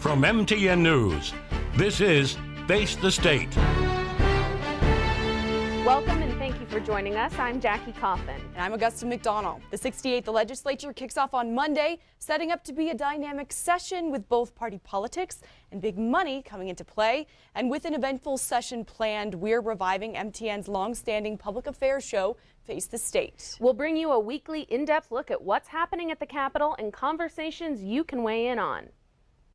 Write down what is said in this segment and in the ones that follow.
From MTN News, this is Face the State. Welcome and thank you for joining us. I'm Jackie Coffin. And I'm Augusta McDonald. The 68th legislature kicks off on Monday, setting up to be a dynamic session with both party politics and big money coming into play. And with an eventful session planned, we're reviving MTN's long-standing public affairs show, Face the State. We'll bring you a weekly in-depth look at what's happening at the Capitol and conversations you can weigh in on.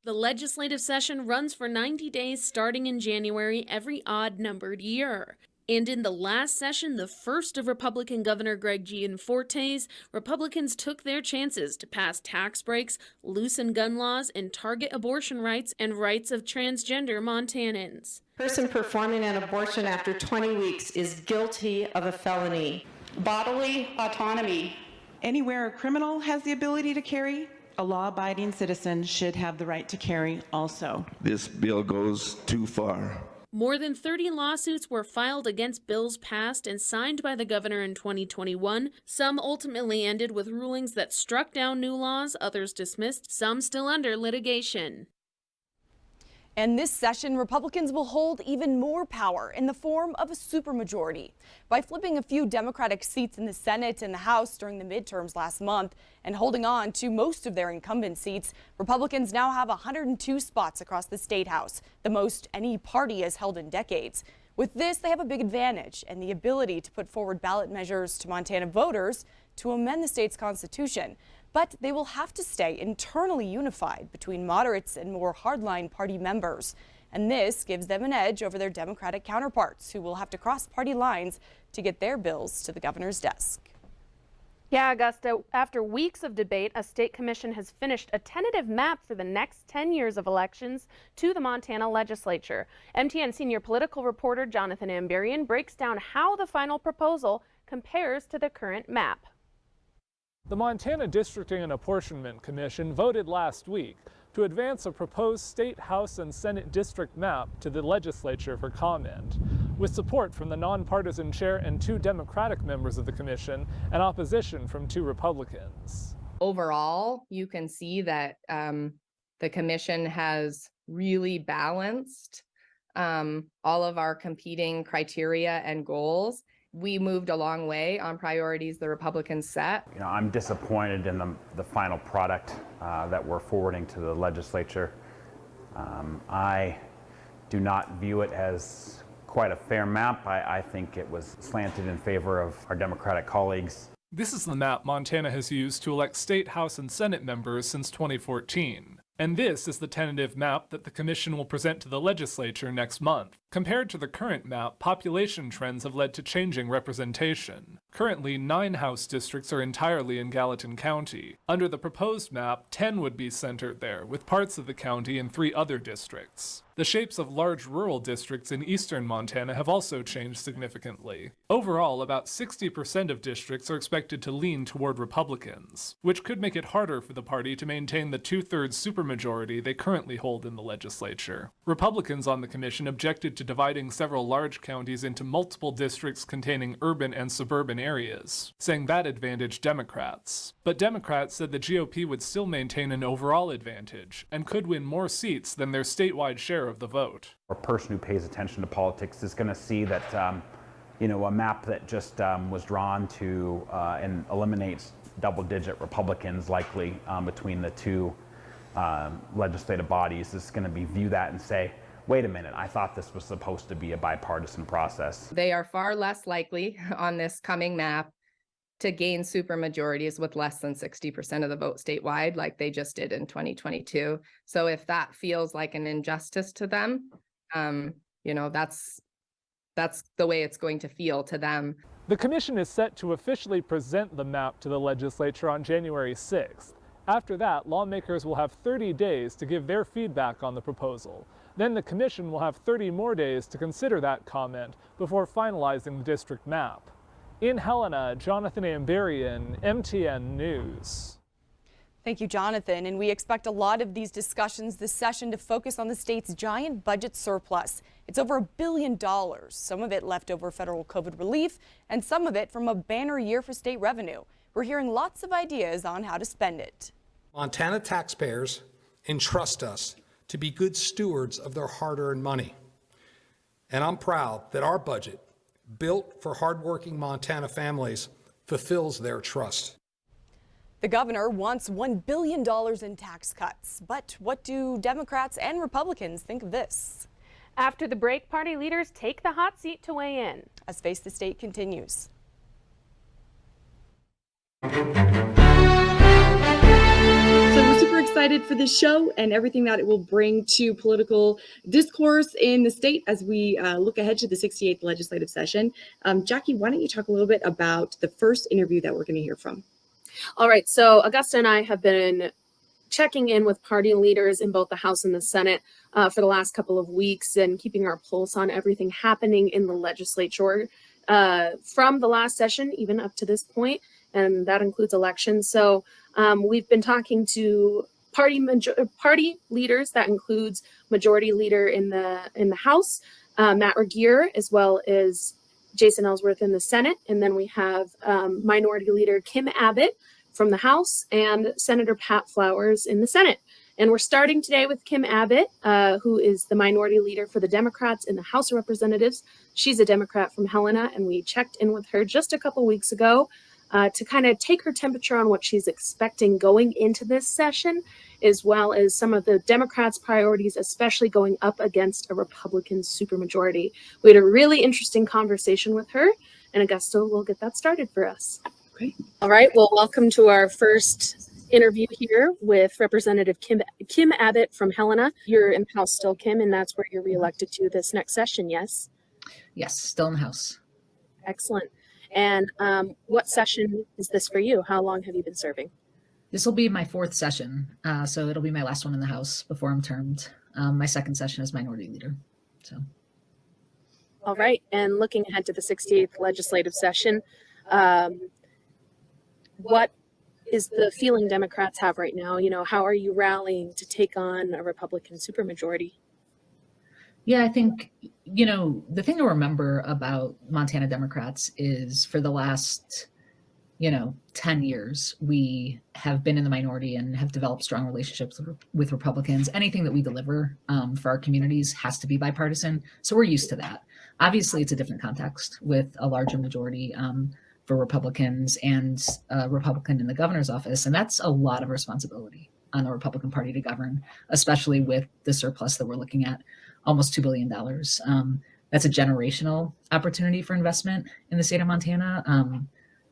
The legislative session runs for 90 days starting in January every odd-numbered year. And in the last session, the first of Republican Governor Greg Gianforte's, Republicans took their chances to pass tax breaks, loosen gun laws, and target abortion rights and rights of transgender Montanans. Person performing an abortion after 20 weeks is guilty of a felony. Bodily autonomy. Anywhere a criminal has the ability to carry, a law-abiding citizen should have the right to carry also. This bill goes too far. More than 30 lawsuits were filed against bills passed and signed by the governor in 2021. Some ultimately ended with rulings that struck down new laws, others dismissed, some still under litigation. And this session, Republicans will hold even more power in the form of a supermajority. By flipping a few Democratic seats in the Senate and the House during the midterms last month and holding on to most of their incumbent seats, Republicans now have 102 spots across the State House, the most any party has held in decades. With this, they have a big advantage and the ability to put forward ballot measures to Montana voters to amend the state's constitution. But they will have to stay internally unified between moderates and more hardline party members. And this gives them an edge over their Democratic counterparts, who will have to cross party lines to get their bills to the governor's desk. Yeah, Augusta, after weeks of debate, a state commission has finished a tentative map for the next 10 years of elections to the Montana legislature. MTN senior political reporter Jonathan Amberian breaks down how the final proposal compares to the current map. The Montana Districting and Apportionment Commission voted last week to advance a proposed state, House, and Senate district map to the legislature for comment, with support from the nonpartisan chair and 2 Democratic members of the commission and opposition from 2 Republicans. Overall, you can see that the commission has really balanced all of our competing criteria and goals. We moved a long way on priorities the Republicans set. I'm disappointed in the final product that we're forwarding to the legislature. I do not view it as quite a fair map. I think it was slanted in favor of our Democratic colleagues. This is the map Montana has used to elect state, House, and Senate members since 2014. And this is the tentative map that the commission will present to the legislature next month. Compared to the current map, population trends have led to changing representation. Currently, 9 House districts are entirely in Gallatin County. Under the proposed map, 10 would be centered there, with parts of the county in 3 other districts. The shapes of large rural districts in eastern Montana have also changed significantly. Overall, about 60% of districts are expected to lean toward Republicans, which could make it harder for the party to maintain the 2/3 supermajority they currently hold in the legislature. Republicans on the commission objected to dividing several large counties into multiple districts containing urban and suburban areas, saying that advantaged Democrats. But Democrats said the GOP would still maintain an overall advantage and could win more seats than their statewide share of the vote. A person who pays attention to politics is going to see that a map that just was drawn to and eliminates double-digit Republicans likely between the 2 legislative bodies is going to be view that and say, wait a minute, I thought this was supposed to be a bipartisan process. They are far less likely on this coming map to gain supermajorities with less than 60% of the vote statewide, like they just did in 2022. So if that feels like an injustice to them, that's the way it's going to feel to them. The commission is set to officially present the map to the legislature on January 6th. After that, lawmakers will have 30 days to give their feedback on the proposal. Then the commission will have 30 more days to consider that comment before finalizing the district map. In Helena, Jonathan Amberian, MTN News. Thank you, Jonathan. And we expect a lot of these discussions this session to focus on the state's giant budget surplus. It's over $1 billion, some of it left over federal COVID relief and some of it from a banner year for state revenue. We're hearing lots of ideas on how to spend it. Montana taxpayers entrust us to be good stewards of their hard-earned money. And I'm proud that our budget, built for hardworking Montana families, fulfills their trust. The governor wants $1 billion in tax cuts. But what do Democrats and Republicans think of this? After the break, party leaders take the hot seat to weigh in. As Face the State continues. So we're super excited for this show and everything that it will bring to political discourse in the state as we look ahead to the 68th legislative session. Jackie, why don't you talk a little bit about the first interview that we're going to hear from? All right, so Augusta and I have been checking in with party leaders in both the House and the Senate for the last couple of weeks and keeping our pulse on everything happening in the legislature from the last session, even up to this point, and that includes elections. So we've been talking to party leaders. That includes Majority Leader in the House, Matt Regier, as well as Jason Ellsworth in the Senate, and then we have Minority Leader Kim Abbott from the House and Senator Pat Flowers in the Senate. And we're starting today with Kim Abbott, who is the Minority Leader for the Democrats in the House of Representatives. She's a Democrat from Helena, and we checked in with her just a couple weeks ago to kind of take her temperature on what she's expecting going into this session, as well as some of the Democrats' priorities, especially going up against a Republican supermajority. We had a really interesting conversation with her, and Augusta will get that started for us. Great. All right, well, welcome to our first interview here with Representative Kim Abbott from Helena. You're in the House still, Kim, and that's where you're reelected to this next session, yes? Yes, still in the House. Excellent. And what session is this for you? How long have you been serving? This will be my fourth session, so it'll be my last one in the House before I'm termed. My second session as Minority Leader. So. All right, and looking ahead to the 68th legislative session, what is the feeling Democrats have right now? You know, how are you rallying to take on a Republican supermajority? Yeah, I think, you know, the thing to remember about Montana Democrats is for the last, 10 years, we have been in the minority and have developed strong relationships with Republicans. Anything that we deliver for our communities has to be bipartisan. So we're used to that. Obviously, it's a different context with a larger majority for Republicans and a Republican in the governor's office. And that's a lot of responsibility on the Republican Party to govern, especially with the surplus that we're looking at, almost $2 billion. That's a generational opportunity for investment in the state of Montana.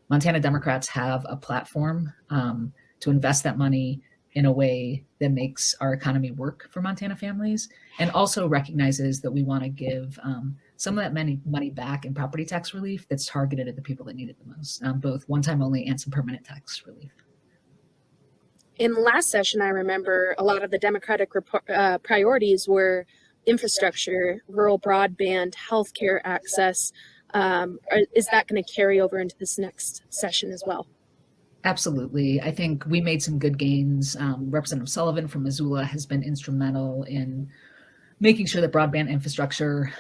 Montana Democrats have a platform to invest that money in a way that makes our economy work for Montana families, and also recognizes that we want to give some of that money back in property tax relief that's targeted at the people that need it the most, both one-time only and some permanent tax relief. In last session, I remember a lot of the Democratic priorities were infrastructure, rural broadband, healthcare access. Is that going to carry over into this next session as well? Absolutely. I think we made some good gains. Representative Sullivan from Missoula has been instrumental in making sure that broadband infrastructure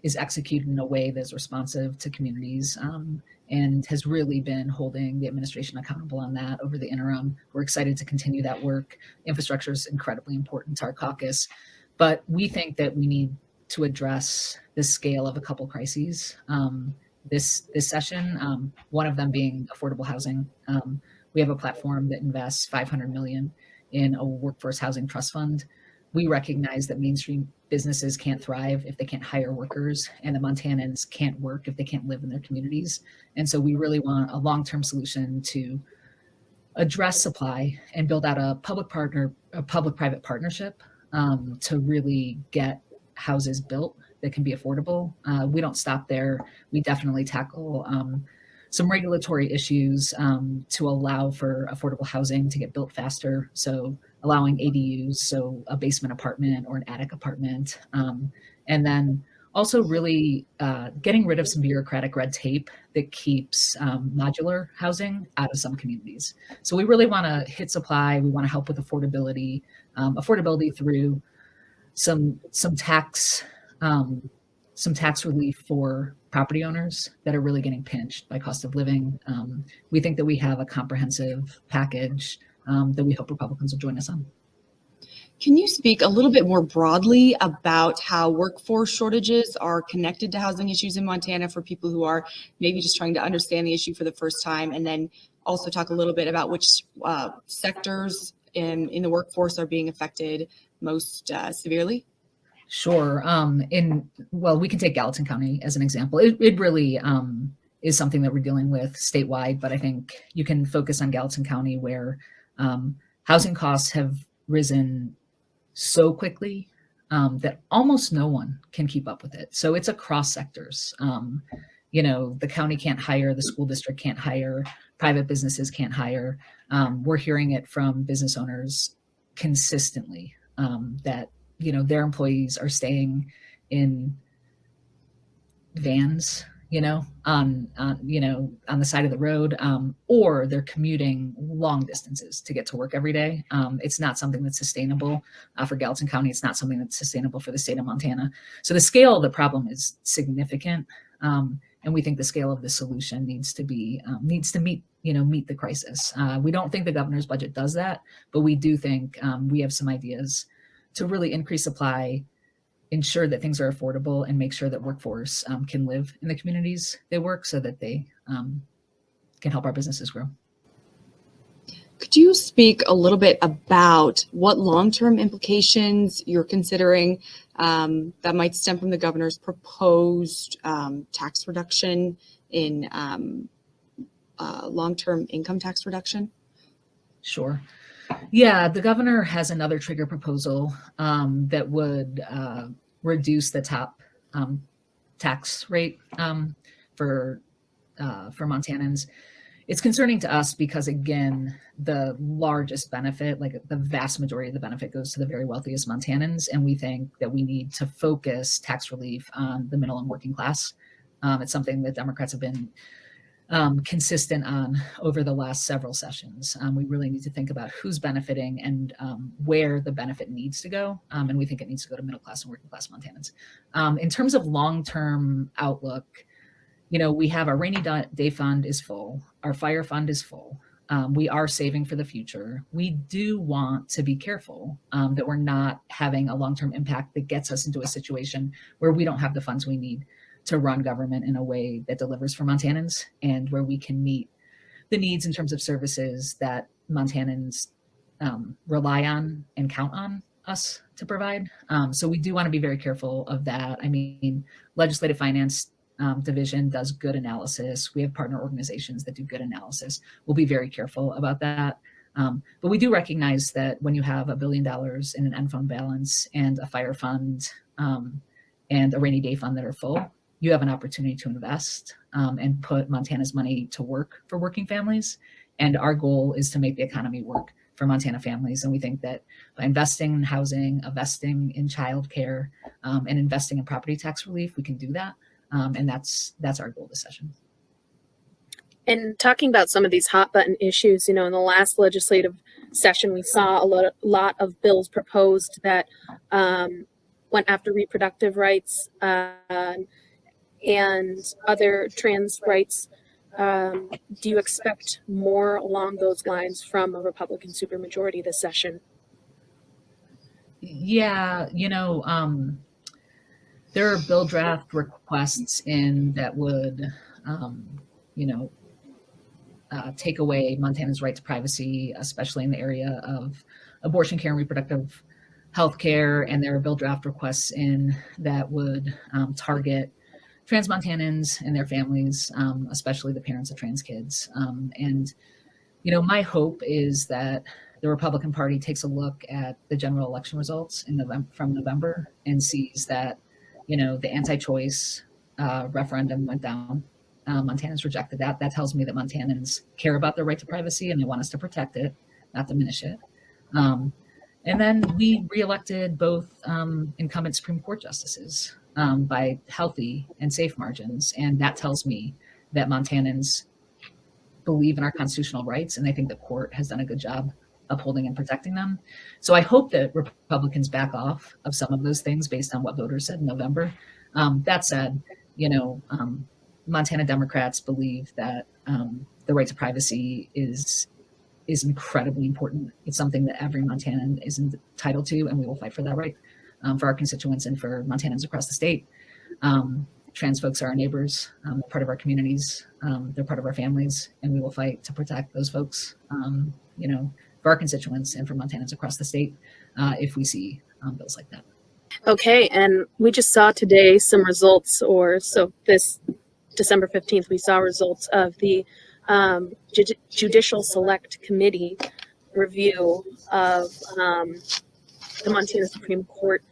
is executed in a way that's responsive to communities, and has really been holding the administration accountable on that over the interim. We're excited to continue that work. Infrastructure is incredibly important to our caucus, but we think that we need to address the scale of a couple crises this session, one of them being affordable housing. We have a platform that invests $500 million in a workforce housing trust fund. We recognize that mainstream businesses can't thrive if they can't hire workers, and the Montanans can't work if they can't live in their communities. And so we really want a long-term solution to address supply and build out a public-private partnership to really get houses built that can be affordable. We don't stop there. We definitely tackle some regulatory issues to allow for affordable housing to get built faster. So allowing ADUs, so a basement apartment or an attic apartment. And then also really getting rid of some bureaucratic red tape that keeps modular housing out of some communities. So we really want to hit supply. We want to help with affordability, affordability through some tax relief for property owners that are really getting pinched by cost of living. We think that we have a comprehensive package that we hope Republicans will join us on. Can you speak a little bit more broadly about how workforce shortages are connected to housing issues in Montana for people who are maybe just trying to understand the issue for the first time, and then also talk a little bit about which sectors in the workforce are being affected most severely? Sure. Well, we can take Gallatin County as an example. It really is something that we're dealing with statewide, but I think you can focus on Gallatin County, where housing costs have risen so quickly that almost no one can keep up with it. So it's across sectors. The county can't hire, the school district can't hire, private businesses can't hire. We're hearing it from business owners consistently that their employees are staying in vans, on the side of the road, or they're commuting long distances to get to work every day. It's not something that's sustainable for Gallatin County. It's not something that's sustainable for the state of Montana. So the scale of the problem is significant, and we think the scale of the solution needs to meet the crisis. We don't think the governor's budget does that, but we do think we have some ideas to really increase supply, ensure that things are affordable, and make sure that workforce can live in the communities they work, so that they can help our businesses grow. Could you speak a little bit about what long-term implications you're considering that might stem from the governor's proposed tax reduction in long-term income tax reduction? Sure. Yeah, the governor has another trigger proposal that would reduce the top tax rate for Montanans. It's concerning to us because, again, the largest benefit, like the vast majority of the benefit, goes to the very wealthiest Montanans, and we think that we need to focus tax relief on the middle and working class. It's something that Democrats have been consistent on over the last several sessions. We really need to think about who's benefiting and where the benefit needs to go. And we think it needs to go to middle class and working class Montanans. In terms of long-term outlook, we have our rainy day fund is full. Our fire fund is full. We are saving for the future. We do want to be careful that we're not having a long-term impact that gets us into a situation where we don't have the funds we need to run government in a way that delivers for Montanans, and where we can meet the needs in terms of services that Montanans rely on and count on us to provide. So we do want to be very careful of that. I mean, Legislative Finance Division does good analysis. We have partner organizations that do good analysis. We'll be very careful about that. But we do recognize that when you have $1 billion in an end fund balance and a fire fund and a rainy day fund that are full, you have an opportunity to invest and put Montana's money to work for working families. And our goal is to make the economy work for Montana families. And we think that by investing in housing, investing in childcare, and investing in property tax relief, we can do that. And that's our goal this session. And talking about some of these hot button issues, in the last legislative session, we saw a lot of bills proposed that went after reproductive rights and other trans rights. Do you expect more along those lines from a Republican supermajority this session? Yeah, there are bill draft requests in that would, take away Montana's right to privacy, especially in the area of abortion care and reproductive health care. And there are bill draft requests in that would target trans Montanans and their families, especially the parents of trans kids. And my hope is that the Republican Party takes a look at the general election results from November and sees that, the anti-choice referendum went down. Montanans rejected that. That tells me that Montanans care about their right to privacy and they want us to protect it, not diminish it. And then we reelected both incumbent Supreme Court justices by healthy and safe margins. And that tells me that Montanans believe in our constitutional rights, and I think the court has done a good job upholding and protecting them. So I hope that Republicans back off of some of those things based on what voters said in November. That said, Montana Democrats believe that the right to privacy is is incredibly important. It's something that every Montanan is entitled to, and we will fight for that right for our constituents and for Montanans across the state. Trans folks are our neighbors, they're part of our communities, they're part of our families, and we will fight to protect those folks, for our constituents and for Montanans across the state if we see bills like that. Okay, and we just saw today some results, this December 15th, we saw results of the Judicial Select Committee review of the Montana Supreme Court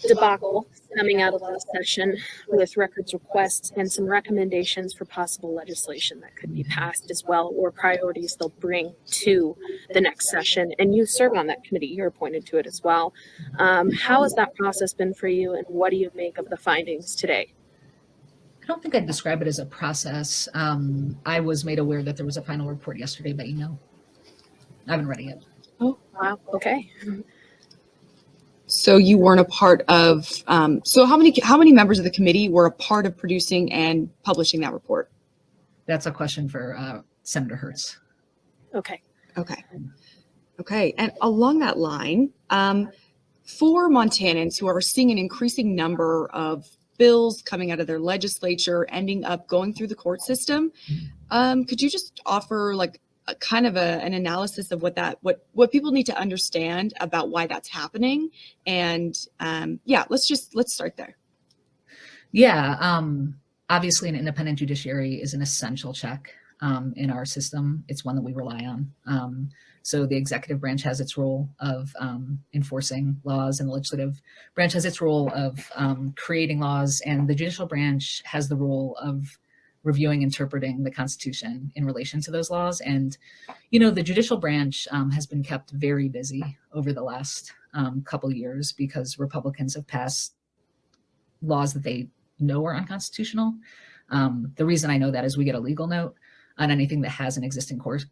debacle coming out of last session with records requests and some recommendations for possible legislation that could be passed as well, or priorities they'll bring to the next session. And you serve on that committee, you're appointed to it as well. How has that process been for you, and what do you make of the findings today? I don't think I'd describe it as a process. I was made aware that there was a final report yesterday by email. I haven't read it yet. Oh, wow. Okay. So you weren't a part of, so how many members of the committee were a part of producing and publishing that report? That's a question for Senator Hertz. Okay. Okay. And along that line, for Montanans who are seeing an increasing number of bills coming out of their legislature ending up going through the court system, could you just offer like a kind of an analysis of what people need to understand about why that's happening? And let's start there. Yeah, obviously an independent judiciary is an essential check in our system. It's one that we rely on. So the executive branch has its role of enforcing laws, and the legislative branch has its role of creating laws, and the judicial branch has the role of reviewing, interpreting the Constitution in relation to those laws. And, the judicial branch has been kept very busy over the last couple of years because Republicans have passed laws that they know are unconstitutional. The reason I know that is we get a legal note on anything that has an existing court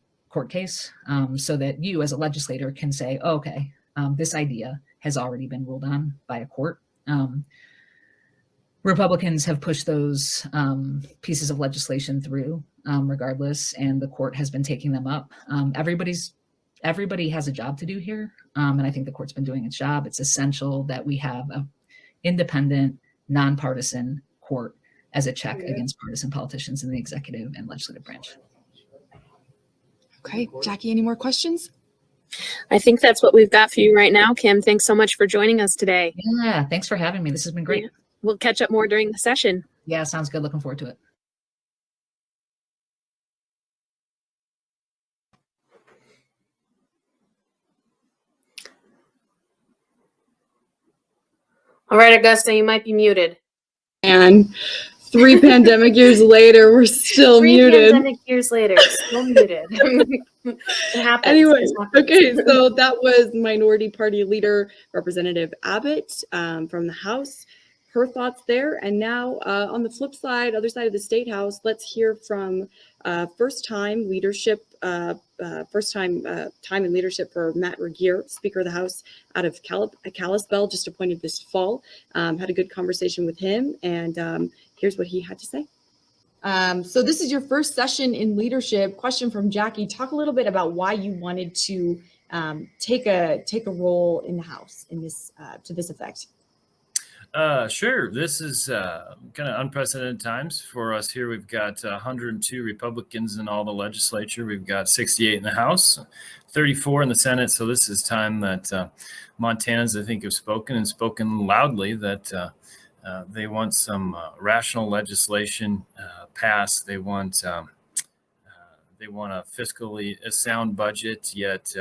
case, so that you as a legislator can say, oh, okay, this idea has already been ruled on by a court. Republicans have pushed those pieces of legislation through regardless, and the court has been taking them up. Everybody has a job to do here, and I think the court's been doing its job. It's essential that we have an independent, nonpartisan court as a check against partisan politicians in the executive and legislative branch. Okay, Jackie, any more questions? I think that's what we've got for you right now, Kim. Thanks so much for joining us today. Yeah, thanks for having me. This has been great. Yeah. We'll catch up more during the session. Yeah, sounds good. Looking forward to it. All right, Augusta, you might be muted. And 3 pandemic years later, we're still muted. 3 pandemic years later, still muted. It happens. Anyway, okay, so that was Minority Party Leader Representative Abbott from the House. Her thoughts there. And now on the flip side, other side of the State House, let's hear from first-time in leadership for Matt Regier, Speaker of the House out of Kalispell, just appointed this fall. Had a good conversation with him, and here's what he had to say. So this is your first session in leadership. Question from Jackie. Talk a little bit about why you wanted to take a role in the House in this to this effect. Sure. This is kind of unprecedented times for us here. We've got 102 Republicans in all the legislature. We've got 68 in the House, 34 in the Senate. So this is time that Montanans, I think, have spoken loudly that they want some rational legislation passed. They want a fiscally sound budget, yet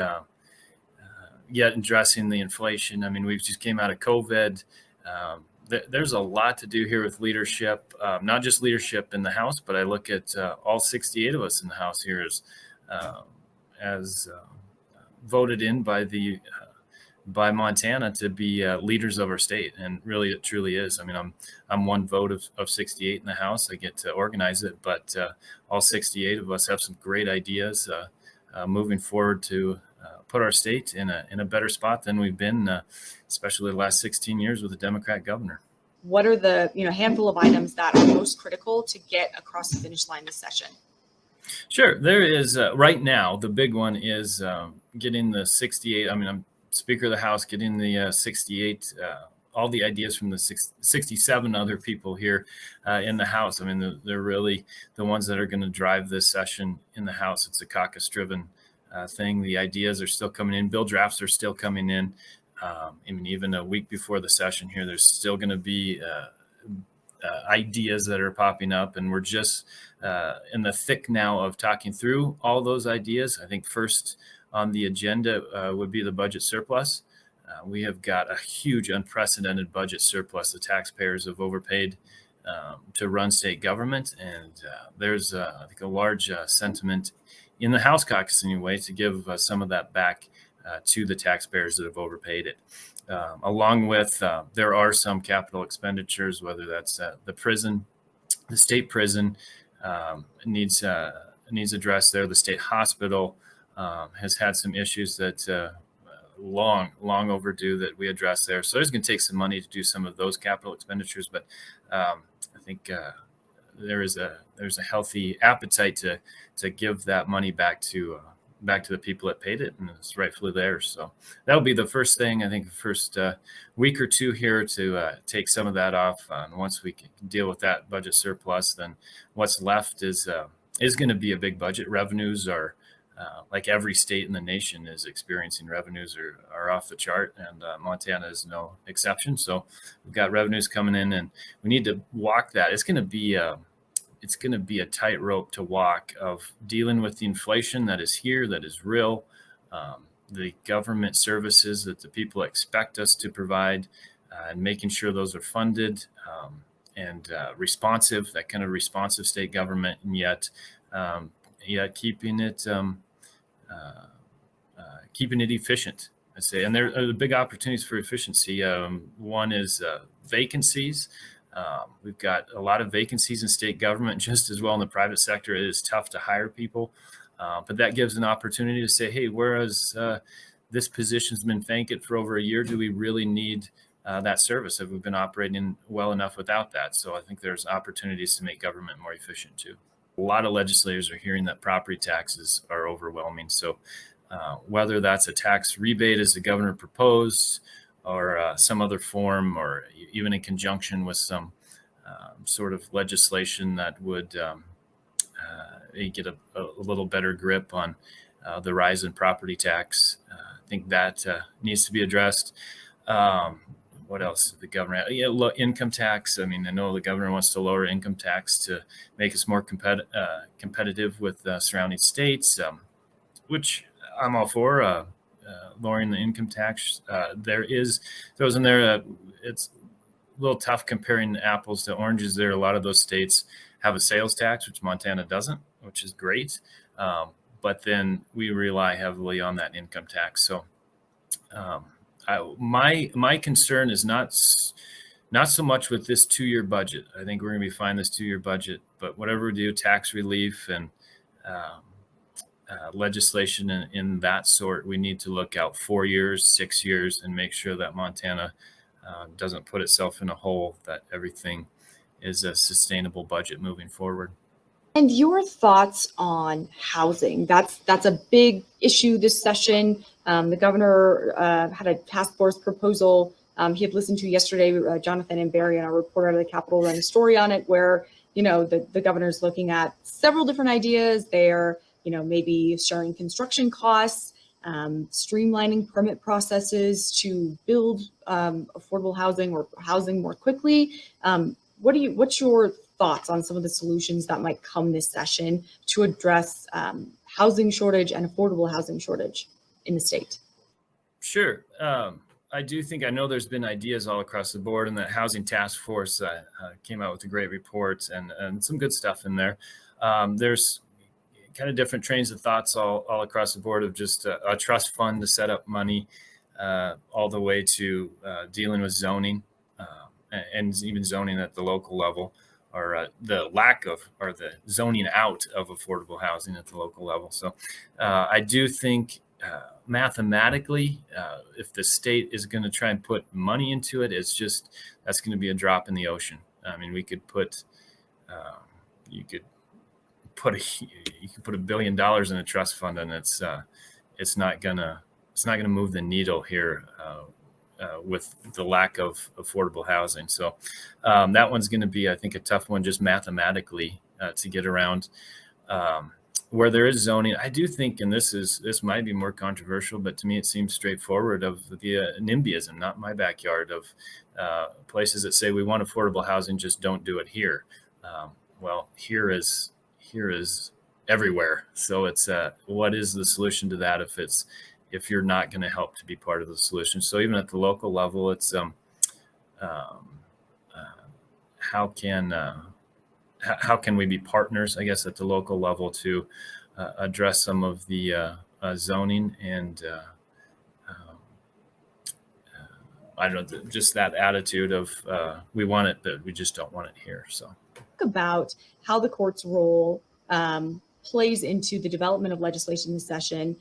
addressing the inflation. I mean, we just came out of COVID. There's a lot to do here with leadership, not just leadership in the House, but I look at all 68 of us in the House here as voted in by Montana to be leaders of our state, and really it truly is. I mean, I'm one vote of 68 in the House. I get to organize it, but all 68 of us have some great ideas moving forward to put our state in a better spot than we've been, especially the last 16 years with a Democrat governor. What are the handful of items that are most critical to get across the finish line this session? Sure. There is right now, the big one is getting the 68. I mean, I'm Speaker of the House, getting the 68, all the ideas from the 67 other people here in the House. I mean, they're really the ones that are going to drive this session in the House. It's a caucus-driven thing. The ideas are still coming in. Bill drafts are still coming in. I mean, even a week before the session here, there's still going to be ideas that are popping up, and we're just in the thick now of talking through all those ideas. I think first on the agenda would be the budget surplus. We have got a huge, unprecedented budget surplus. The taxpayers have overpaid to run state government, and there's, I think, a large sentiment in the House caucus anyway to give some of that back to the taxpayers that have overpaid it. Along with, there are some capital expenditures, whether that's the prison, the state prison needs addressed there. The state hospital has had some issues that long overdue that we address there. So there's going to take some money to do some of those capital expenditures, but I think there's a healthy appetite to give that money back to the people that paid it, and it's rightfully theirs. So that'll be the first thing, I think, the first week or two here to take some of that off. And once we can deal with that budget surplus, then what's left is going to be a big budget. Revenues are, like every state in the nation is experiencing, revenues are off the chart, and Montana is no exception. So we've got revenues coming in, and we need to walk that. It's going to be a tightrope to walk of dealing with the inflation that is here, that is real, the government services that the people expect us to provide, and making sure those are funded and responsive, that kind of responsive state government, and yet keeping it efficient, I say. And there are big opportunities for efficiency. One is vacancies. We've got a lot of vacancies in state government, just as well in the private sector. It is tough to hire people, but that gives an opportunity to say, hey, whereas this position's been vacant for over a year, do we really need that service? Have we been operating well enough without that? So I think there's opportunities to make government more efficient too. A lot of legislators are hearing that property taxes are overwhelming. So whether that's a tax rebate as the governor proposed, or some other form, or even in conjunction with some sort of legislation that would get a little better grip on the rise in property tax. I think that needs to be addressed. What else? The governor, income tax. I mean, I know the governor wants to lower income tax to make us more competitive with surrounding states, which I'm all for. Lowering the income tax. Those in there. It's a little tough comparing apples to oranges there. A lot of those states have a sales tax, which Montana doesn't, which is great. But then we rely heavily on that income tax. So my concern is not so much with this 2-year budget. I think we're going to be fine this 2-year budget, but whatever we do, tax relief and legislation in that sort, we need to look out 4 years, 6 years, and make sure that Montana doesn't put itself in a hole, that everything is a sustainable budget moving forward. And your thoughts on housing? That's a big issue this session. The governor had a task force proposal he had listened to yesterday. Jonathan and Barry, and our reporter out of the Capitol, ran a story on it where, the governor's looking at several different ideas there. Maybe sharing construction costs, streamlining permit processes to build affordable housing or housing more quickly. What's your thoughts on some of the solutions that might come this session to address housing shortage and affordable housing shortage in the state? Sure. I know there's been ideas all across the board, and the Housing Task Force came out with a great report and some good stuff in there. There's kind of different trains of thoughts all across the board of just a trust fund to set up money all the way to dealing with zoning and even zoning at the local level, or the lack of, or the zoning out of affordable housing at the local level. So I do think mathematically, if the state is going to try and put money into it, that's going to be a drop in the ocean. I mean, we could put, you could put $1 billion in a trust fund, and it's not gonna move the needle here with the lack of affordable housing. So that one's going to be, I think, a tough one just mathematically to get around. Where there is zoning, I do think, and this might be more controversial, but to me it seems straightforward, of the NIMBYism, not my backyard, of places that say we want affordable housing, just don't do it here. Well, here is everywhere. So it's what is the solution to that if you're not going to help to be part of the solution? So even at the local level, it's how can we be partners, I guess, at the local level to address some of the zoning and I don't know, just that attitude of we want it, but we just don't want it here. So talk about how the court's role plays into the development of legislation this session.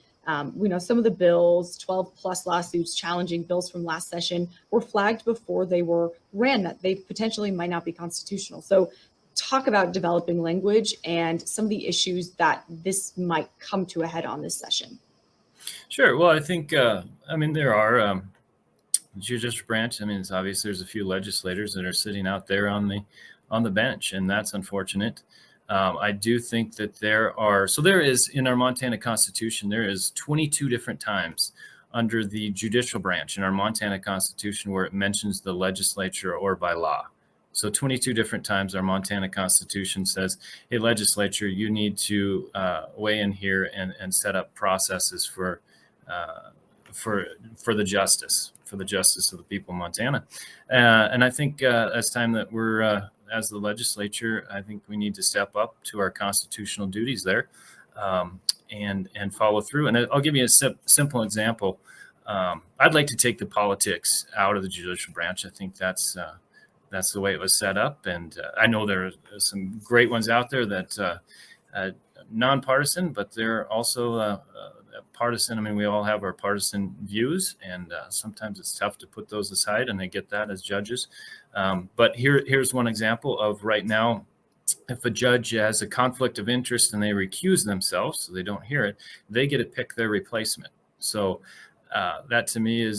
We know some of the bills, 12 plus lawsuits challenging bills from last session, were flagged before they were ran, that they potentially might not be constitutional. So talk about developing language and some of the issues that this might come to a head on this session. Sure. Well, I think, there are the judicial branch. I mean, it's obvious there's a few legislators that are sitting out there on the bench, and that's unfortunate. I do think that there is, in our Montana Constitution, there is 22 different times under the judicial branch in our Montana Constitution where it mentions the legislature or by law. So 22 different times our Montana Constitution says, hey, legislature, you need to weigh in here and set up processes for the justice of the people of Montana. And I think it's time that we're, as the legislature, I think we need to step up to our constitutional duties there and follow through. And I'll give you a simple example. I'd like to take the politics out of the judicial branch. I think that's the way it was set up. And I know there are some great ones out there that nonpartisan, but they're also partisan. I mean, we all have our partisan views, and sometimes it's tough to put those aside, and they get that as judges. But here's one example of right now, if a judge has a conflict of interest and they recuse themselves, so they don't hear it, they get to pick their replacement. So that to me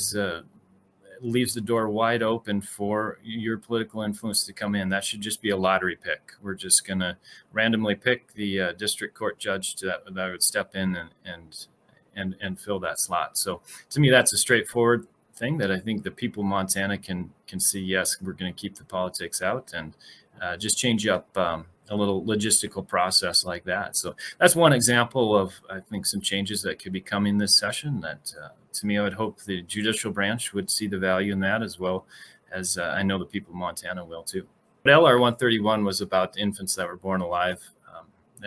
leaves the door wide open for your political influence to come in. That should just be a lottery pick. We're just going to randomly pick the district court judge that would step in and fill that slot. So to me, that's a straightforward thing that I think the people of Montana can see. Yes, we're going to keep the politics out and just change up a little logistical process like that. So that's one example of, I think, some changes that could be coming this session that to me, I would hope the judicial branch would see the value in that, as well as I know the people of Montana will too. But LR 131 was about infants that were born alive,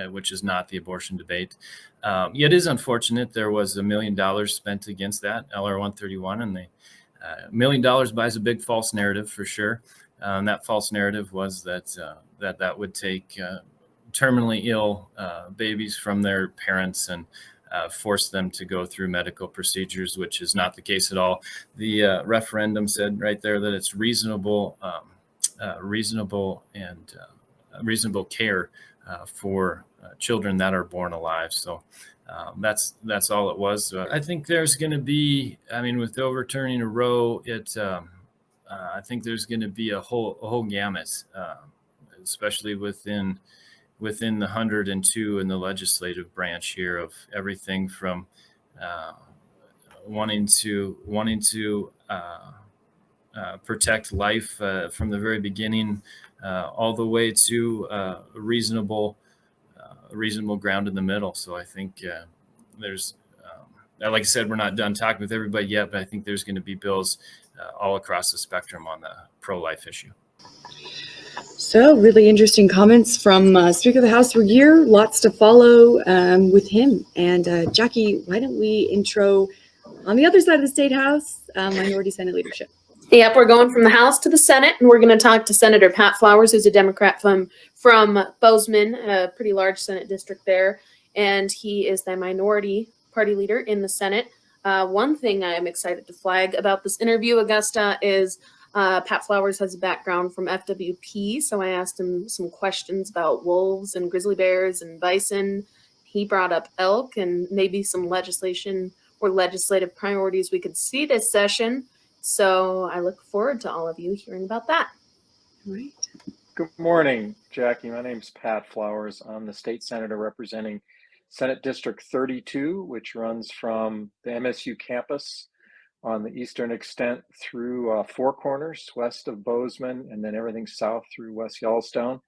which is not the abortion debate. It is unfortunate there was $1 million spent against that, LR 131, and $1 million buys a big false narrative for sure. And that false narrative was that would take terminally ill babies from their parents and force them to go through medical procedures, which is not the case at all. The referendum said right there that it's reasonable care for children that are born alive. So that's all it was. I think there's going to be, with overturning of Roe, I think there's going to be a whole gamut, especially within the 102 in the legislative branch here, of everything from wanting to protect life from the very beginning, all the way to reasonable ground in the middle. So I think there's, like I said, we're not done talking with everybody yet, but I think there's going to be bills all across the spectrum on the pro-life issue. So really interesting comments from Speaker of the House Regier. Lots to follow with him. And Jackie, why don't we intro on the other side of the State House, Minority Senate leadership. Yep, we're going from the House to the Senate, and we're going to talk to Senator Pat Flowers, who's a Democrat from Bozeman, a pretty large Senate district there, and he is the minority party leader in the Senate. One thing I'm excited to flag about this interview, Augusta, is Pat Flowers has a background from FWP, so I asked him some questions about wolves and grizzly bears and bison. He brought up elk and maybe some legislation or legislative priorities we could see this session. So I look forward to all of you hearing about that. All right. Good morning, Jackie. My name's Pat Flowers. I'm the state senator representing Senate District 32, which runs from the MSU campus on the eastern extent through Four Corners, west of Bozeman, and then everything south through West Yellowstone.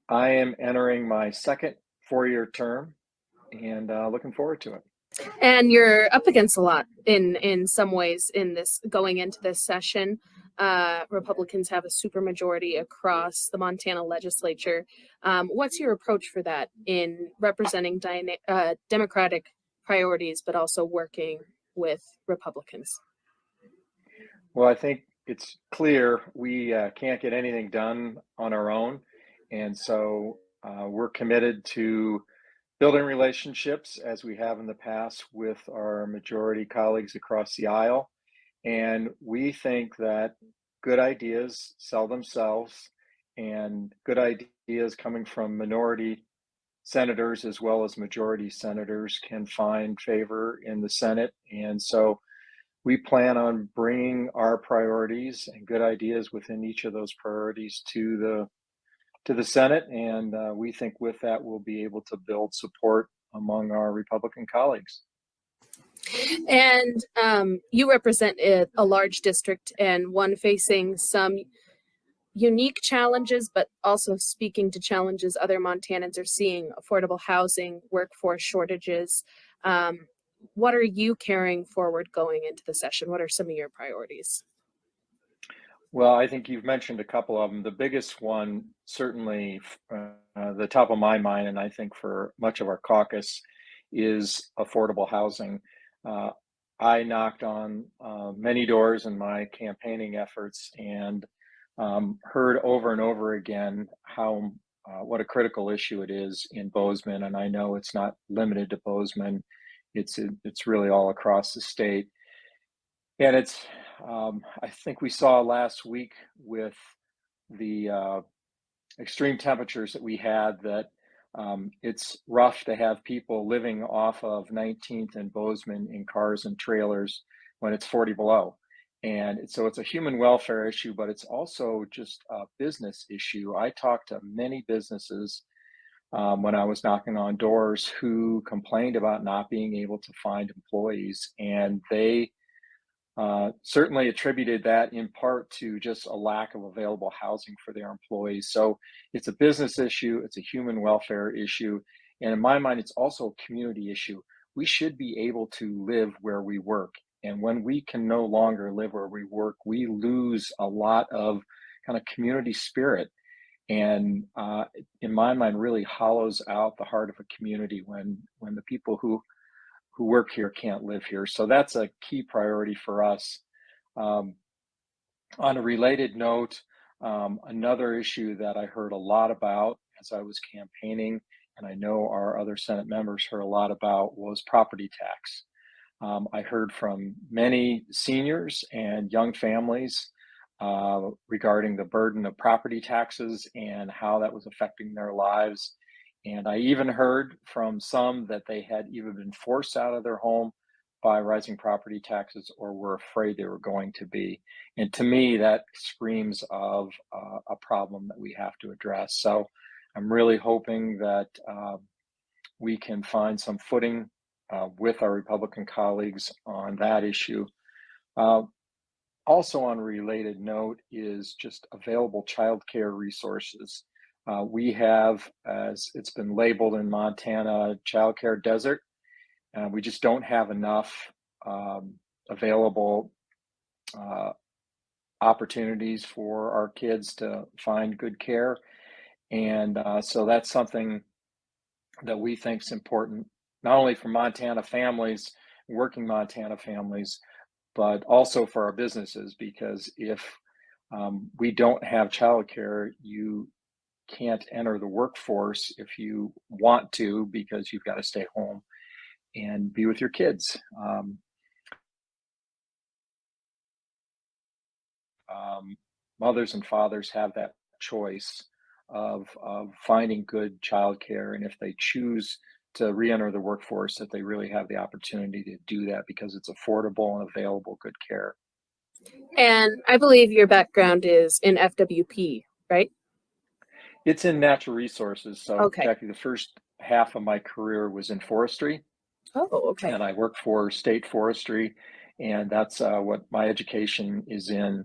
I am entering my second four-year term and looking forward to it. And you're up against a lot in some ways in this going into this session. Republicans have a supermajority across the Montana legislature. What's your approach for that in representing Democratic priorities, but also working with Republicans? Well, I think it's clear we can't get anything done on our own. And so we're committed to building relationships as we have in the past with our majority colleagues across the aisle. And we think that good ideas sell themselves, and good ideas coming from minority senators as well as majority senators can find favor in the Senate. And so we plan on bringing our priorities and good ideas within each of those priorities to the Senate. And we think with that, we'll be able to build support among our Republican colleagues. And you represent a large district and one facing some unique challenges, but also speaking to challenges other Montanans are seeing: affordable housing, workforce shortages. What are you carrying forward going into the session? What are some of your priorities? Well, I think you've mentioned a couple of them. The biggest one, certainly the top of my mind, and I think for much of our caucus, is affordable housing. I knocked on many doors in my campaigning efforts and heard over and over again how what a critical issue it is in Bozeman. And I know it's not limited to Bozeman. It's really all across the state. And it's I think we saw last week with the extreme temperatures that we had that it's rough to have people living off of 19th and Bozeman in cars and trailers when it's 40 below. And so it's a human welfare issue, but it's also just a business issue. I talked to many businesses when I was knocking on doors who complained about not being able to find employees. And they certainly attributed that in part to just a lack of available housing for their employees. So it's a business issue, it's a human welfare issue, and in my mind, it's also a community issue. We should be able to live where we work. And when we can no longer live where we work, we lose a lot of kind of community spirit. And in my mind, really hollows out the heart of a community when the people who work here can't live here. So that's a key priority for us. On a related note, another issue that I heard a lot about as I was campaigning, and I know our other Senate members heard a lot about, was property tax. I heard from many seniors and young families regarding the burden of property taxes and how that was affecting their lives. And I even heard from some that they had either been forced out of their home by rising property taxes or were afraid they were going to be. And to me, that screams of a problem that we have to address. So I'm really hoping that we can find some footing with our Republican colleagues on that issue. Also on a related note is just available childcare resources. We have, as it's been labeled in Montana, childcare desert. We just don't have enough available opportunities for our kids to find good care. And so that's something that we think is important, not only for Montana families, working Montana families, but also for our businesses, because if we don't have childcare, you can't enter the workforce if you want to, because you've got to stay home and be with your kids. mothers and fathers have that choice of finding good childcare, and if they choose to re-enter the workforce, that they really have the opportunity to do that because it's affordable and available good care. And I believe your background is in FWP, right? It's in natural resources. So, Okay. Jackie, the first half of my career was in forestry, Oh, okay. and I worked for state forestry, and that's what my education is in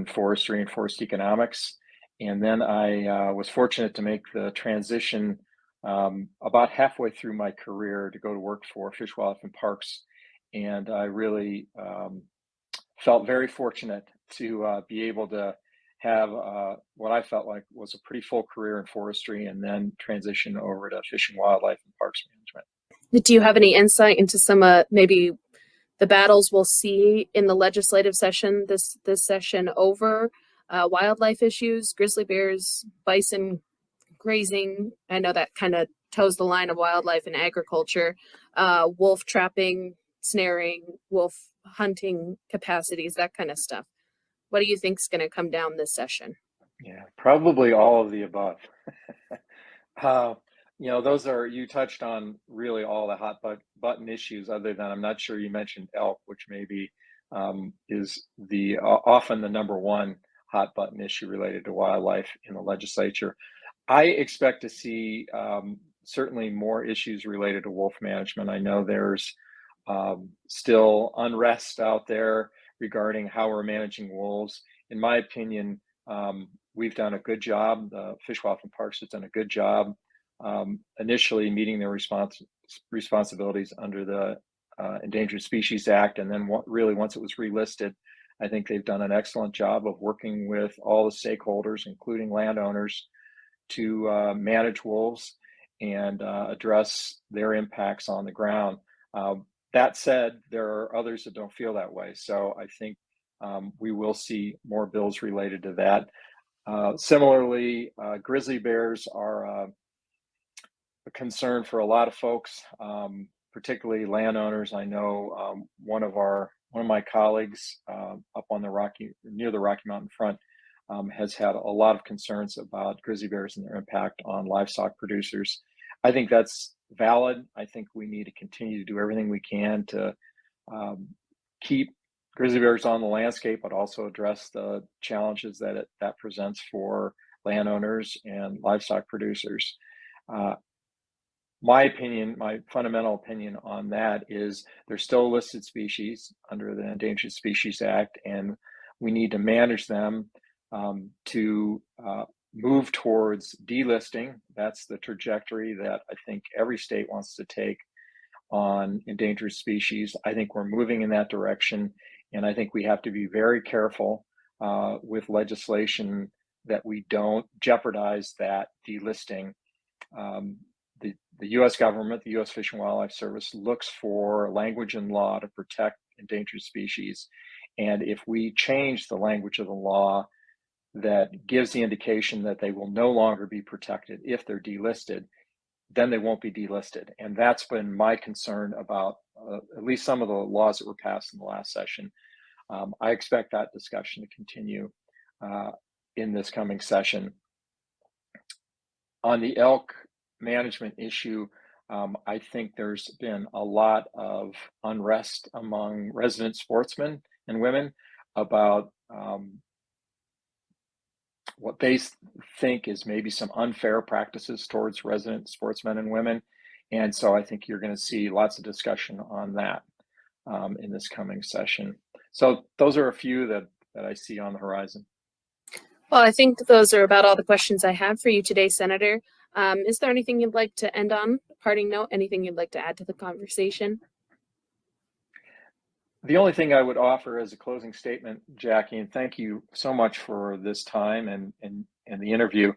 forestry and forest economics. And then I was fortunate to make the transition about halfway through my career to go to work for Fish, Wildlife, and Parks, and I really felt very fortunate to be able to have what I felt like was a pretty full career in forestry, and then transition over to fishing, wildlife, and parks management. Do you have any insight into some maybe the battles we'll see in the legislative session this session over wildlife issues, grizzly bears, bison grazing? I know that kind of toes the line of wildlife and agriculture, wolf trapping, snaring, wolf hunting capacities, that kind of stuff. What do you think is going to come down this session? Yeah, probably all of the above. Those you touched on really all the hot button issues, other than I'm not sure you mentioned elk, which maybe is often the number one hot button issue related to wildlife in the legislature. I expect to see certainly more issues related to wolf management. I know there's still unrest out there regarding how we're managing wolves. In my opinion, we've done a good job. Fish, Wildlife, and Parks has done a good job initially meeting their responsibilities under the Endangered Species Act, and then really once it was relisted, I think they've done an excellent job of working with all the stakeholders, including landowners, to manage wolves and address their impacts on the ground. That said, there are others that don't feel that way. So I think we will see more bills related to that. Similarly, grizzly bears are a concern for a lot of folks, particularly landowners. I know one of my colleagues up on near the Rocky Mountain front has had a lot of concerns about grizzly bears and their impact on livestock producers. I think that's valid. I think we need to continue to do everything we can to keep grizzly bears on the landscape, but also address the challenges that presents for landowners and livestock producers. My fundamental opinion on that is they're still a listed species under the Endangered Species Act, and we need to manage them to move towards delisting. That's the trajectory that I think every state wants to take on endangered species. I think we're moving in that direction, and I think we have to be very careful with legislation that we don't jeopardize that delisting. The U.S. government, the U.S. Fish and Wildlife Service, looks for language in law to protect endangered species. And if we change the language of the law that gives the indication that they will no longer be protected if they're delisted, then they won't be delisted. And that's been my concern about at least some of the laws that were passed in the last session. I expect that discussion to continue in this coming session. On the elk management issue, I think there's been a lot of unrest among resident sportsmen and women about what they think is maybe some unfair practices towards resident sportsmen and women. And so I think you're going to see lots of discussion on that in this coming session. So those are a few that I see on the horizon. Well, I think those are about all the questions I have for you today, Senator. Is there anything you'd like to end on? Parting note, anything you'd like to add to the conversation? The only thing I would offer as a closing statement, Jackie, and thank you so much for this time and the interview,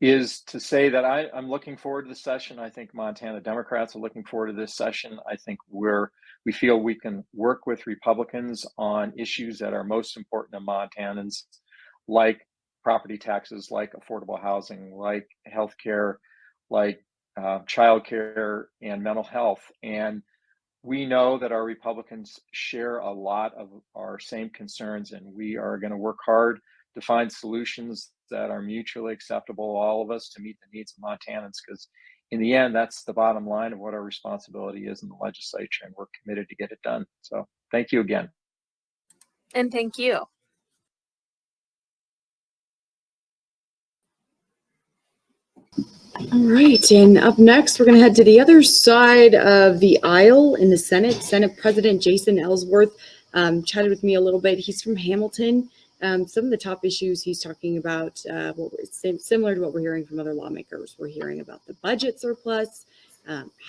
is to say that I'm looking forward to the session. I think Montana Democrats are looking forward to this session. I think we feel we can work with Republicans on issues that are most important to Montanans, like property taxes, like affordable housing, like healthcare, like childcare and mental health. And we know that our Republicans share a lot of our same concerns, and we are going to work hard to find solutions that are mutually acceptable to all of us to meet the needs of Montanans, because in the end, that's the bottom line of what our responsibility is in the legislature, and we're committed to get it done. So thank you again. And thank you. All right, and up next, we're going to head to the other side of the aisle in the Senate. Senate President Jason Ellsworth chatted with me a little bit. He's from Hamilton. Some of the top issues he's talking about, similar to what we're hearing from other lawmakers. We're hearing about the budget surplus,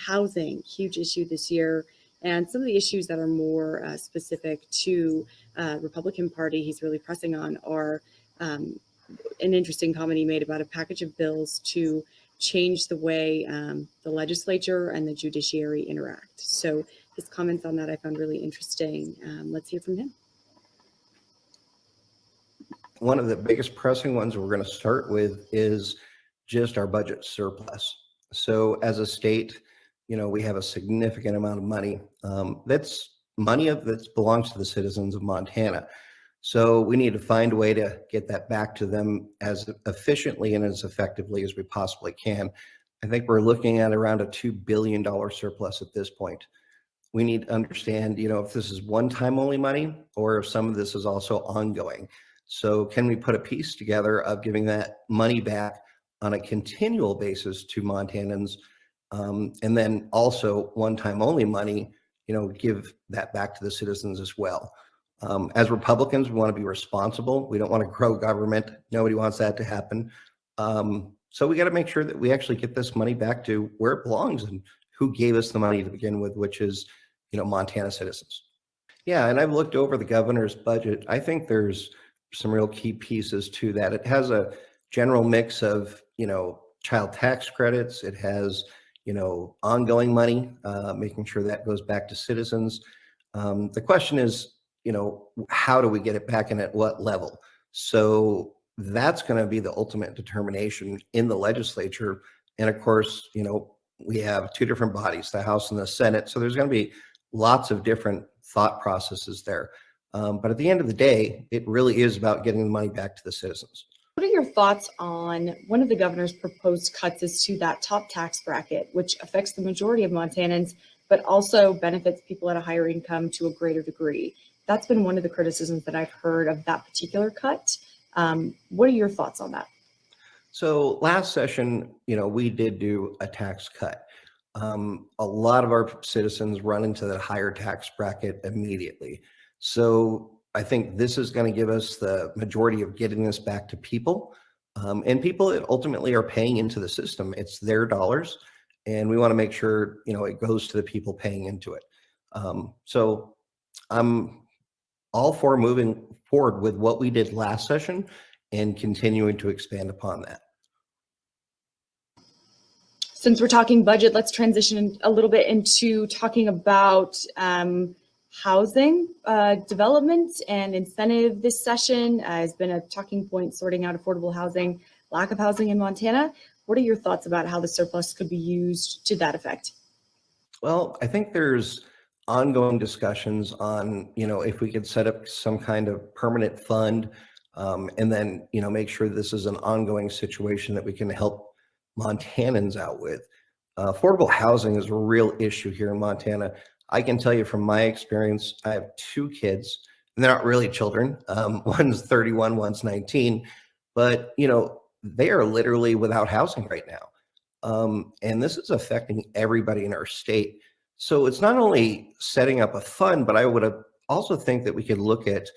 housing, huge issue this year, and some of the issues that are more specific to Republican Party he's really pressing on are an interesting comment he made about a package of bills to change the way the legislature and the judiciary interact. So his comments on that I found really interesting. Let's hear from him. One of the biggest pressing ones we're going to start with is just our budget surplus. So as a state, we have a significant amount of money. That's money that belongs to the citizens of Montana. So we need to find a way to get that back to them as efficiently and as effectively as we possibly can. I think we're looking at around a $2 billion surplus at this point. We need to understand, if this is one-time only money or if some of this is also ongoing. So can we put a piece together of giving that money back on a continual basis to Montanans, and then also one-time only money, give that back to the citizens as well. As Republicans, we want to be responsible. We don't want to grow government. Nobody wants that to happen. So we got to make sure that we actually get this money back to where it belongs and who gave us the money to begin with, which is, Montana citizens. Yeah, and I've looked over the governor's budget. I think there's some real key pieces to that. It has a general mix of, child tax credits. It has, ongoing money, making sure that goes back to citizens. The question is, how do we get it back and at what level? So that's going to be the ultimate determination in the legislature. And of course, we have two different bodies, the House and the Senate. So there's going to be lots of different thought processes there. But at the end of the day, it really is about getting the money back to the citizens. What are your thoughts on one of the governor's proposed cuts is to that top tax bracket, which affects the majority of Montanans, but also benefits people at a higher income to a greater degree? That's been one of the criticisms that I've heard of that particular cut. What are your thoughts on that? So last session, we did do a tax cut. A lot of our citizens run into the higher tax bracket immediately. So I think this is going to give us the majority of getting this back to people, and people that ultimately are paying into the system. It's their dollars, and we want to make sure, it goes to the people paying into it. So I'm all for moving forward with what we did last session and continuing to expand upon that. Since we're talking budget, let's transition a little bit into talking about housing development and incentive. This session has been a talking point, sorting out affordable housing, lack of housing in Montana. What are your thoughts about how the surplus could be used to that effect? Well, I think there's ongoing discussions on, if we could set up some kind of permanent fund, and then, make sure this is an ongoing situation that we can help Montanans out with. Affordable housing is a real issue here in Montana. I can tell you from my experience, I have two kids, and they're not really children. One's 31, one's 19, but, they are literally without housing right now. And this is affecting everybody in our state. So it's not only setting up a fund, but I would also think that we could look at,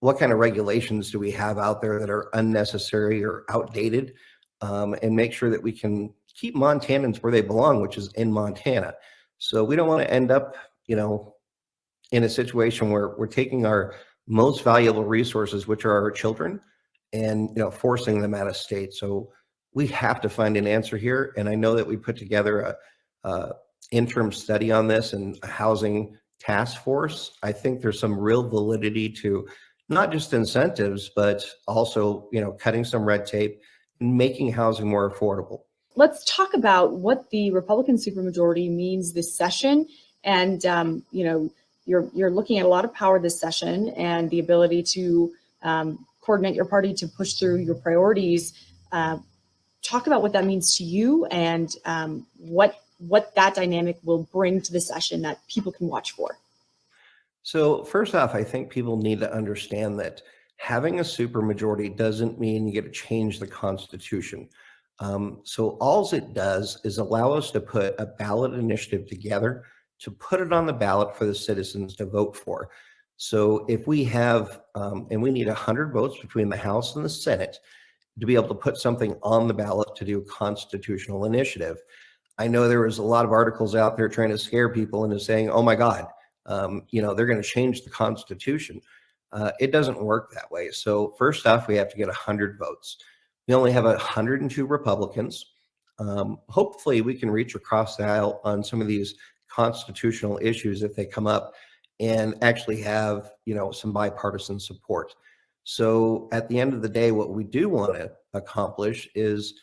what kind of regulations do we have out there that are unnecessary or outdated, and make sure that we can keep Montanans where they belong, which is in Montana. So we don't want to end up, in a situation where we're taking our most valuable resources, which are our children, and, forcing them out of state. So we have to find an answer here. And I know that we put together a interim study on this and a housing task force. I think there's some real validity to not just incentives, but also, cutting some red tape and making housing more affordable. Let's talk about what the Republican supermajority means this session And, you're looking at a lot of power this session and the ability to coordinate your party to push through your priorities. Talk about what that means to you and what that dynamic will bring to the session that people can watch for. So first off, I think people need to understand that having a supermajority doesn't mean you get to change the Constitution. So all it does is allow us to put a ballot initiative together to put it on the ballot for the citizens to vote for. So if we have, and we need 100 votes between the House and the Senate to be able to put something on the ballot to do a constitutional initiative. I know there was a lot of articles out there trying to scare people into saying, oh my God, they're going to change the Constitution. It doesn't work that way. So first off, we have to get 100 votes. We only have 102 Republicans. Hopefully we can reach across the aisle on some of these constitutional issues if they come up and actually have, some bipartisan support. So at the end of the day, what we do want to accomplish is,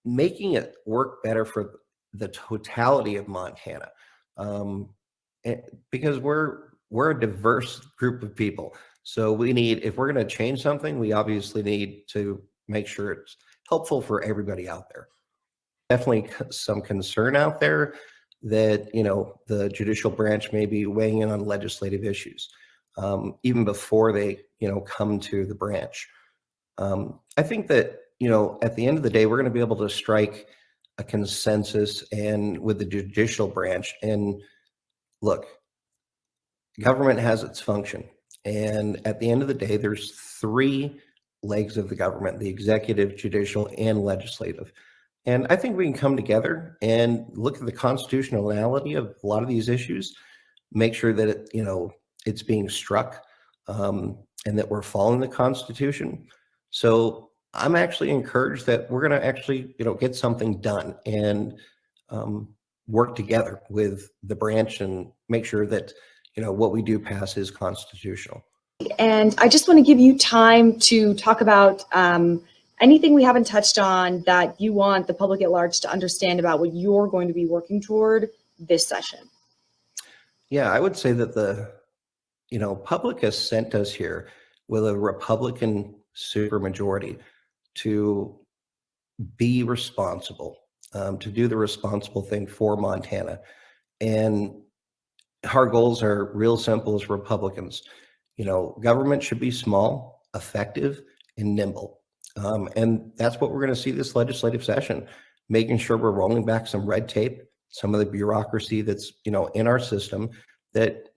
making it work better for the totality of Montana. Because we're a diverse group of people. So we need, if we're going to change something, we obviously need to make sure it's helpful for everybody out there. Definitely some concern out there that, the judicial branch may be weighing in on legislative issues, even before they, come to the branch. I think that, at the end of the day, we're going to be able to strike a consensus and with the judicial branch. And look, government has its function. And at the end of the day, there's 3 legs of the government: the executive, judicial, and legislative. And I think we can come together and look at the constitutionality of a lot of these issues, make sure that it, it's being struck, and that we're following the Constitution. So I'm actually encouraged that we're going to actually, get something done and work together with the branch and make sure that, what we do pass is constitutional. And I just want to give you time to talk about anything we haven't touched on that you want the public at large to understand about what you're going to be working toward this session. Yeah, I would say that the, public has sent us here with a Republican supermajority to be responsible, to do the responsible thing for Montana. And our goals are real simple as Republicans. Government should be small, effective, and nimble. And that's what we're going to see this legislative session, making sure we're rolling back some red tape, some of the bureaucracy that's, in our system that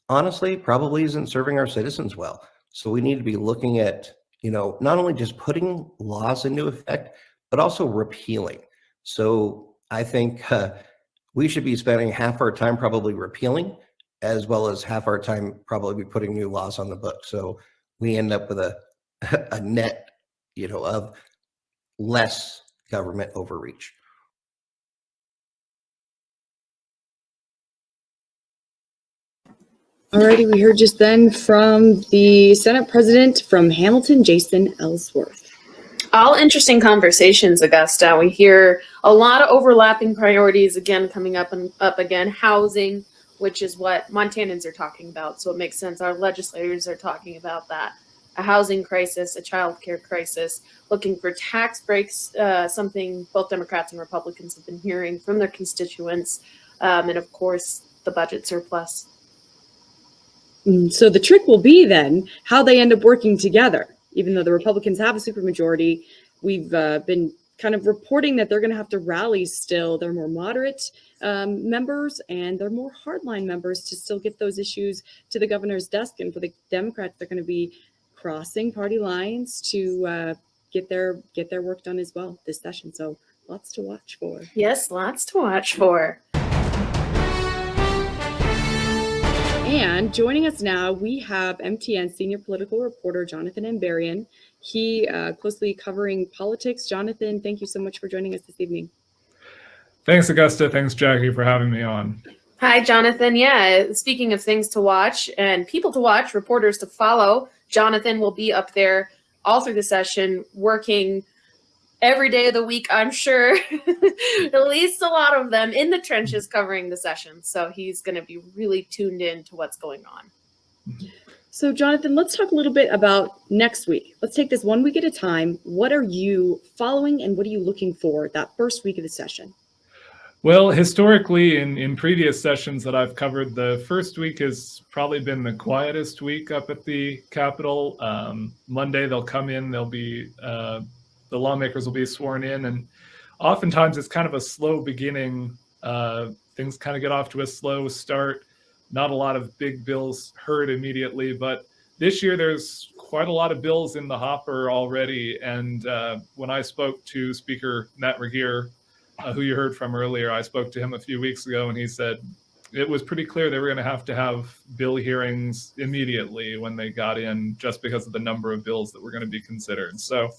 honestly probably isn't serving our citizens well. So we need to be looking at, not only just putting laws into effect, but also repealing. So I think we should be spending half our time probably repealing, as well as half our time probably be putting new laws on the book. So we end up with a net, of less government overreach. Alrighty, we heard just then from the Senate President from Hamilton, Jason Ellsworth. All interesting conversations, Augusta. We hear a lot of overlapping priorities again coming up and up again. Housing, which is what Montanans are talking about. So it makes sense. Our legislators are talking about that. A housing crisis, a childcare crisis, looking for tax breaks, something both Democrats and Republicans have been hearing from their constituents. And of course, the budget surplus. So the trick will be then how they end up working together. Even though the Republicans have a supermajority, we've been kind of reporting that they're going to have to rally still. They're more moderate members and they're more hardline members to still get those issues to the governor's desk. And for the Democrats, they're going to be crossing party lines to get their work done as well this session. So lots to watch for. Yes, lots to watch for. And joining us now, we have MTN senior political reporter Jonathan Ambarian. He closely covering politics. Jonathan, thank you so much for joining us this evening. Thanks, Augusta. Thanks, Jackie, for having me on. Hi, Jonathan. Yeah, speaking of things to watch and people to watch, reporters to follow, Jonathan will be up there all through the session working every day of the week, I'm sure. At least a lot of them in the trenches covering the session. So he's going to be really tuned in to what's going on. So Jonathan, let's talk a little bit about next week. Let's take this 1 week at a time. What are you following and what are you looking for that first week of the session? Well, historically, in previous sessions that I've covered, the first week has probably been the quietest week up at the Capitol. Monday, they'll come in, they'll be, the lawmakers will be sworn in, and oftentimes it's kind of a slow beginning. Things kind of get off to a slow start. Not a lot of big bills heard immediately, but this year there's quite a lot of bills in the hopper already. And when I spoke to Speaker Matt Regier, who you heard from earlier, I spoke to him a few weeks ago, and he said it was pretty clear they were going to have bill hearings immediately when they got in, just because of the number of bills that were going to be considered. So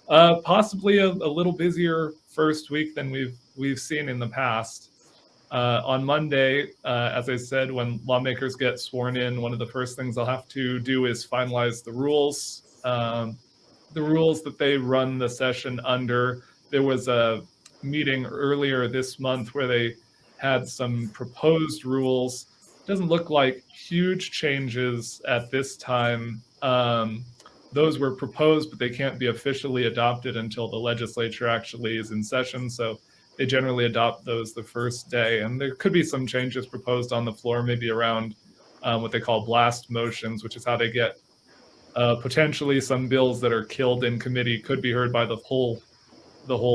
possibly a little busier first week than we've seen in the past. On Monday, as I said, when lawmakers get sworn in, one of the first things they'll have to do is finalize the rules that they run the session under. There was a meeting earlier this month where they had some proposed rules. Doesn't look like huge changes at this time. Those were proposed, but they can't be officially adopted until the legislature actually is in session. So they generally adopt those the first day. And there could be some changes proposed on the floor, maybe around what they call blast motions, which is how they get potentially some bills that are killed in committee could be heard by the whole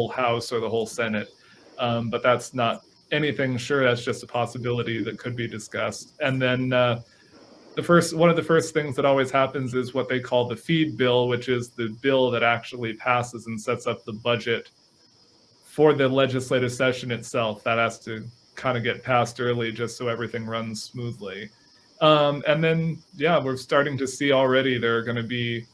House or the whole Senate. But that's not anything sure. That's just a possibility that could be discussed. And then one of the first things that always happens is what they call the feed bill, which is the bill that actually passes and sets up the budget for the legislative session itself. That has to kind of get passed early just so everything runs smoothly. And then, yeah, we're starting to see already there are going to be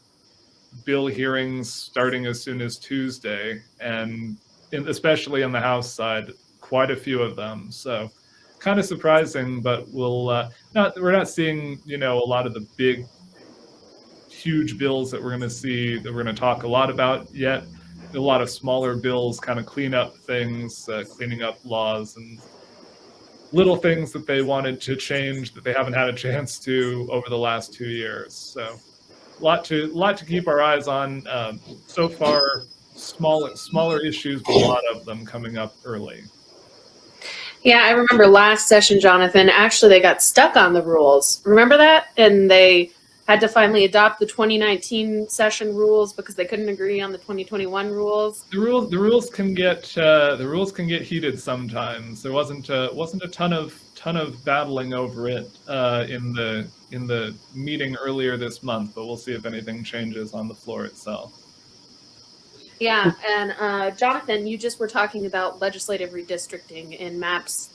bill hearings starting as soon as Tuesday, and especially on the House side, quite a few of them. So kind of surprising, but we're not seeing, a lot of the big, huge bills that we're going to see, that we're going to talk a lot about yet. A lot of smaller bills, kind of clean up things, cleaning up laws and little things that they wanted to change that they haven't had a chance to over the last 2 years. So a lot to keep our eyes on. So far, smaller issues, but a lot of them coming up early. Yeah, I remember last session, Jonathan, actually they got stuck on the rules. Remember that? And they had to finally adopt the 2019 session rules because they couldn't agree on the 2021 rules. The rules can get heated sometimes. There wasn't a ton of battling over it in the meeting earlier this month, but we'll see if anything changes on the floor itself. Yeah, and Jonathan, you just were talking about legislative redistricting in maps,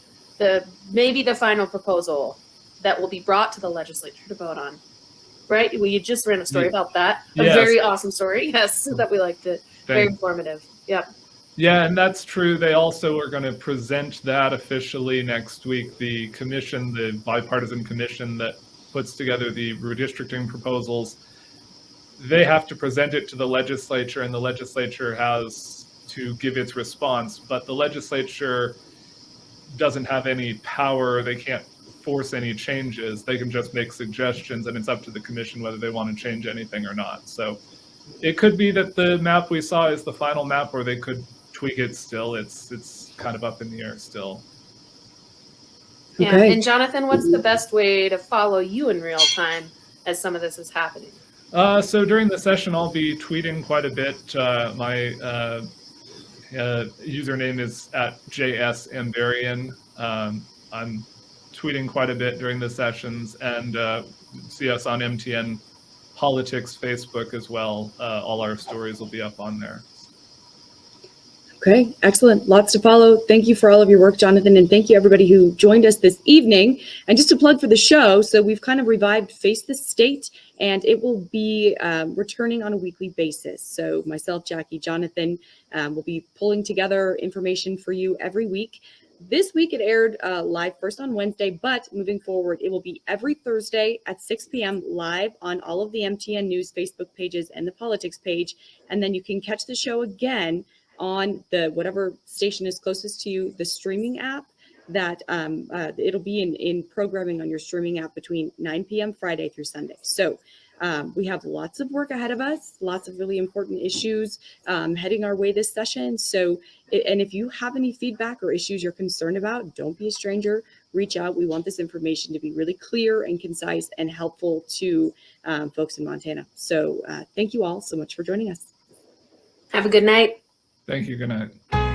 maybe the final proposal that will be brought to the legislature to vote on. Right? Well, you just ran a story about that. A very awesome story. Yes, that we liked it. Very informative. Yep. Yeah, and that's true. They also are going to present that officially next week. The commission, the bipartisan commission that puts together the redistricting proposals, they have to present it to the legislature, and the legislature has to give its response. But the legislature doesn't have any power. They can't force any changes. They can just make suggestions, and it's up to the commission whether they want to change anything or not. So it could be that the map we saw is the final map, or they could tweak it still. It's kind of up in the air still. Yeah. Okay. And Jonathan, what's the best way to follow you in real time as some of this is happening? So during the session, I'll be tweeting quite a bit. My username is @JSAmbarian. I'm tweeting quite a bit during the sessions, and see us on MTN Politics Facebook as well. All our stories will be up on there. Okay, excellent. Lots to follow. Thank you for all of your work, Jonathan, and thank you everybody who joined us this evening. And just to plug for the show, so we've kind of revived Face the State, and it will be returning on a weekly basis. So myself, Jackie, Jonathan will be pulling together information for you every week. This week it aired live first on Wednesday, but moving forward, it will be every Thursday at 6 p.m. live on all of the MTN News Facebook pages and the politics page. And then you can catch the show again on the whatever station is closest to you, the streaming app, that it'll be in programming on your streaming app between 9 p.m. Friday through Sunday. So we have lots of work ahead of us, lots of really important issues heading our way this session. So, and if you have any feedback or issues you're concerned about, don't be a stranger, reach out. We want this information to be really clear and concise and helpful to folks in Montana. So thank you all so much for joining us. Have a good night. Thank you. Good night.